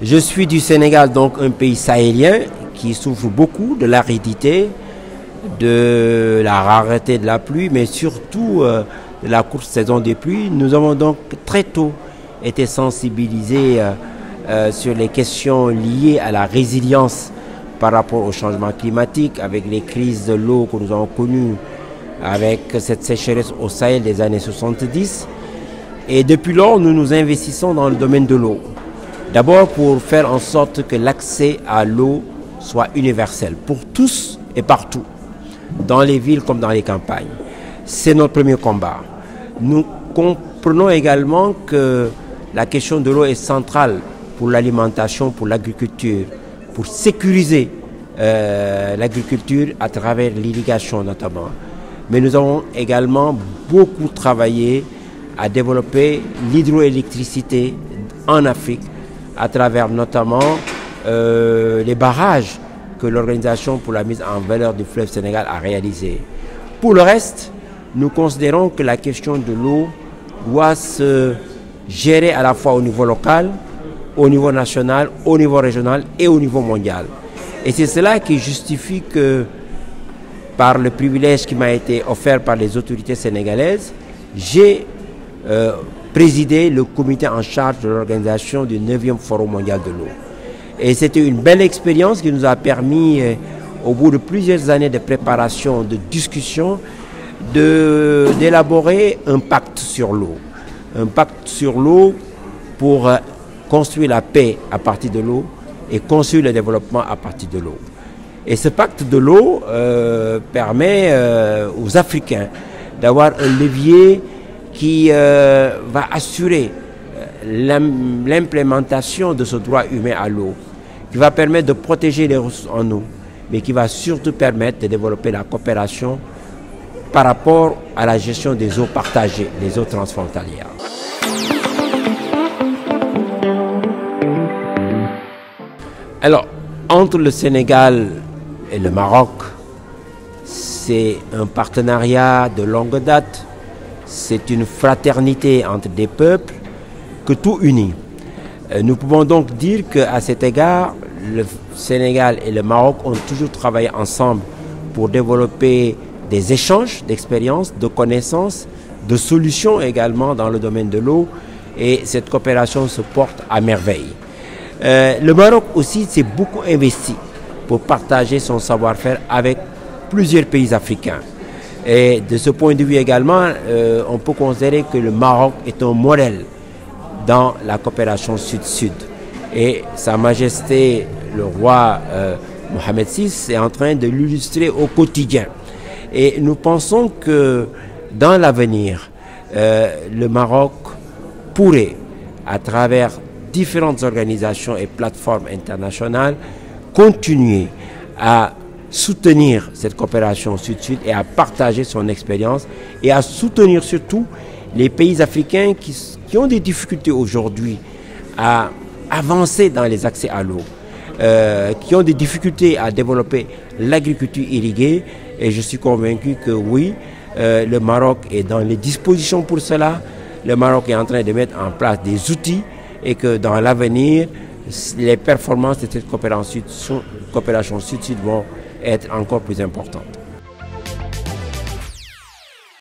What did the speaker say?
Je suis du Sénégal, donc un pays sahélien qui souffre beaucoup de l'aridité, de la rareté de la pluie, mais surtout de la courte saison des pluies. Nous avons donc très tôt été sensibilisés sur les questions liées à la résilience par rapport au changement climatique, avec les crises de l'eau que nous avons connues, avec cette sécheresse au Sahel des années 70. Et depuis lors, nous nous investissons dans le domaine de l'eau. D'abord pour faire en sorte que l'accès à l'eau soit universel pour tous et partout, dans les villes comme dans les campagnes. C'est notre premier combat. Nous comprenons également que la question de l'eau est centrale pour l'alimentation, pour l'agriculture, pour sécuriser l'agriculture à travers l'irrigation notamment. Mais nous avons également beaucoup travaillé à développer l'hydroélectricité en Afrique, à travers notamment les barrages que l'Organisation pour la mise en valeur du fleuve Sénégal a réalisés. Pour le reste, nous considérons que la question de l'eau doit se gérer à la fois au niveau local, au niveau national, au niveau régional et au niveau mondial. Et c'est cela qui justifie que, par le privilège qui m'a été offert par les autorités sénégalaises, j'ai présidé le comité en charge de l'organisation du 9e Forum mondial de l'eau. Et c'était une belle expérience qui nous a permis, au bout de plusieurs années de préparation, de discussion, d'élaborer un pacte sur l'eau. Un pacte sur l'eau pour construire la paix à partir de l'eau et construire le développement à partir de l'eau. Et ce pacte de l'eau permet aux Africains d'avoir un levier qui va assurer l'implémentation de ce droit humain à l'eau, qui va permettre de protéger les ressources en eau, mais qui va surtout permettre de développer la coopération par rapport à la gestion des eaux partagées, les eaux transfrontalières. Alors, entre le Sénégal et le Maroc, c'est un partenariat de longue date. C'est une fraternité entre des peuples que tout unit. Nous pouvons donc dire qu'à cet égard, le Sénégal et le Maroc ont toujours travaillé ensemble pour développer des échanges d'expériences, de connaissances, de solutions également dans le domaine de l'eau. Et cette coopération se porte à merveille. Le Maroc aussi s'est beaucoup investi pour partager son savoir-faire avec plusieurs pays africains. Et de ce point de vue également, on peut considérer que le Maroc est un modèle dans la coopération sud-sud. Et Sa Majesté le roi Mohamed VI est en train de l'illustrer au quotidien. Et nous pensons que dans l'avenir, le Maroc pourrait, à travers différentes organisations et plateformes internationales, continuer à soutenir cette coopération sud-sud et à partager son expérience et à soutenir surtout les pays africains qui ont des difficultés aujourd'hui à avancer dans les accès à l'eau, qui ont des difficultés à développer l'agriculture irriguée. Et je suis convaincu que oui, le Maroc est dans les dispositions pour cela. Le Maroc est en train de mettre en place des outils et que dans l'avenir, les performances de cette coopération sud-sud vont être encore plus importantes.